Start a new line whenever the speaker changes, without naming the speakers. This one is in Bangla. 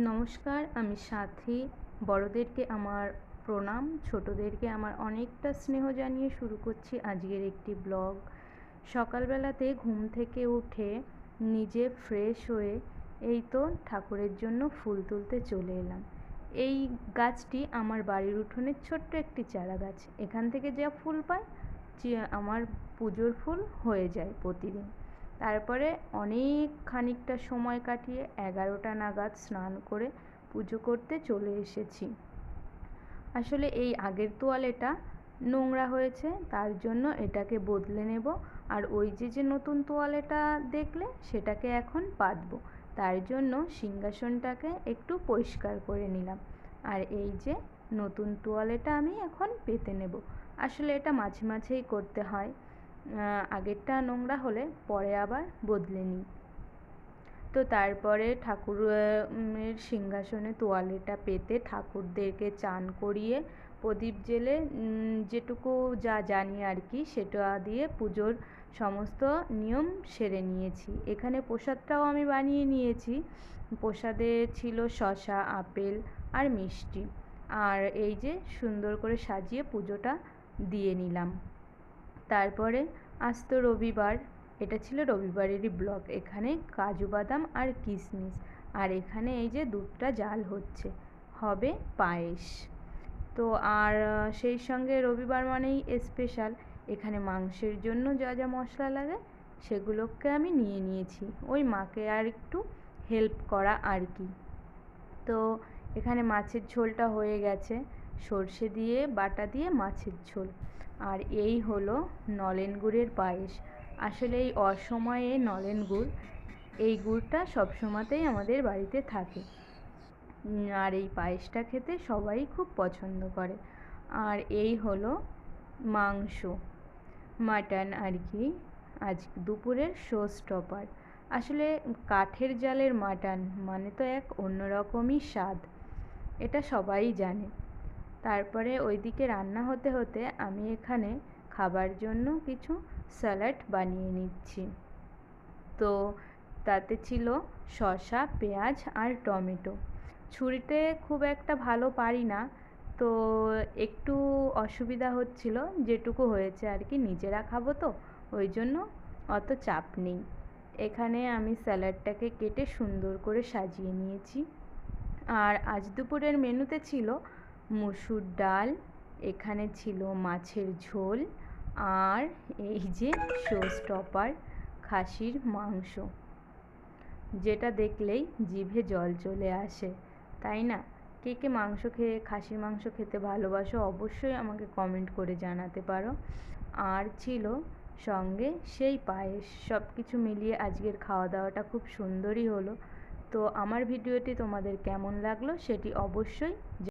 নমস্কার, আমি সাথী। বড়দেরকে আমার প্রণাম, ছোটদেরকে আমার অনেকটা স্নেহ জানিয়ে শুরু করছি আজকের একটি ব্লগ। সকালবেলাতে ঘুম থেকে উঠে নিজে ফ্রেশ হয়ে এই তো ঠাকুরের জন্য ফুল তুলতে চলে এলাম। এই গাছটি আমার বাড়ির উঠোনের ছোট্ট একটি চারা গাছ। এখান থেকে যা ফুল পাই আমার পুজোর ফুল হয়ে যায় প্রতিদিন। তারপরে অনেক খানিকটা সময় কাটিয়ে 11টা নাগাদ স্নান করে পুজো করতে চলে এসেছি। আসলে এই আগের তোয়ালেটা নোংরা হয়েছে, তার জন্য এটাকে বদলে নেব। আর ওই যে নতুন তোয়ালেটা দেখলে সেটাকে এখন পাতবো। তার জন্য সিংহাসনটাকে একটু পরিষ্কার করে নিলাম। আর এই যে নতুন তোয়ালেটা আমি এখন পেতে নেব। আসলে এটা মাঝে মাঝেই করতে হয়, আগেরটা নোংরা হলে পরে আবার বদলে নিই। তো তারপরে ঠাকুরের সিংহাসনে তোয়ালেটা পেতে ঠাকুরদেরকে চান করিয়ে প্রদীপ জ্বেলে যেটুকু যা জানি আর কি সেটা দিয়ে পুজোর সমস্ত নিয়ম সেরে নিয়েছি। এখানে প্রসাদটাও আমি বানিয়ে নিয়েছি। প্রসাদে ছিল শসা, আপেল আর মিষ্টি। আর এই যে সুন্দর করে সাজিয়ে পুজোটা দিয়ে নিলাম। তারপরে আজ তো রবিবার, এটা ছিল রবিবারেরই ব্লগ। এখানে কাজু বাদাম আর কিশমিশ, আর এখানে এই যে দুধটা জাল হচ্ছে, হবে পায়েস। তো আর সেই সঙ্গে রবিবার মানেই স্পেশাল। এখানে মাংসের জন্য যা যা মশলা লাগে সেগুলোকে আমি নিয়ে নিয়েছি, ওই মাকে আর একটু হেল্প করা আর কি। তো এখানে মাছের ঝোলটা হয়ে গেছে, সর্ষে দিয়ে বাটা দিয়ে মাছের ঝোল। আর এই হলো নলেন গুড়ের পায়েস। আসলে এই অসময়ে নলেন গুড়, এই গুড়টা সবসময়তেই আমাদের বাড়িতে থাকে। আর এই পায়েসটা খেতে সবাই খুব পছন্দ করে। আর এই হলো মাংস, মাটন আর কি, আজ দুপুরের শো স্টপার। আসলে কাঠের জালের মাটন মানে তো এক অন্যরকমই স্বাদ, এটা সবাই জানে। তারপরে ওইদিকে রান্না হতে হতে আমি এখানে খাবার জন্য কিছু স্যালাড বানিয়ে নিচ্ছি। তো তাতে ছিল শসা, পেঁয়াজ আর টমেটো। ছুরিতে খুব একটা ভালো পারি না, তো একটু অসুবিধা হচ্ছিল। যেটুকু হয়েছে আর কি, নিজেরা খাবো তো ওই জন্য অত চাপ নেই। এখানে আমি স্যালাডটাকে কেটে সুন্দর করে সাজিয়ে নিয়েছি। আর আজ দুপুরের মেনুতে ছিল মুসুর ডাল, এখানে ছিল মাছের ঝোল, আর এই যে শো স্টপার খাসির মাংস, যেটা দেখলেই জিভে জল চলে আসে, তাই না? কে কে মাংস খেয়ে, খাসির মাংস খেতে ভালোবাসো অবশ্যই আমাকে কমেন্ট করে জানাতে পারো। আর ছিল সঙ্গে সেই পায়েস। সব কিছু মিলিয়ে আজকের খাওয়া দাওয়াটা খুব সুন্দরই হলো। তো আমার ভিডিওটি তোমাদের কেমন লাগলো সেটি অবশ্যই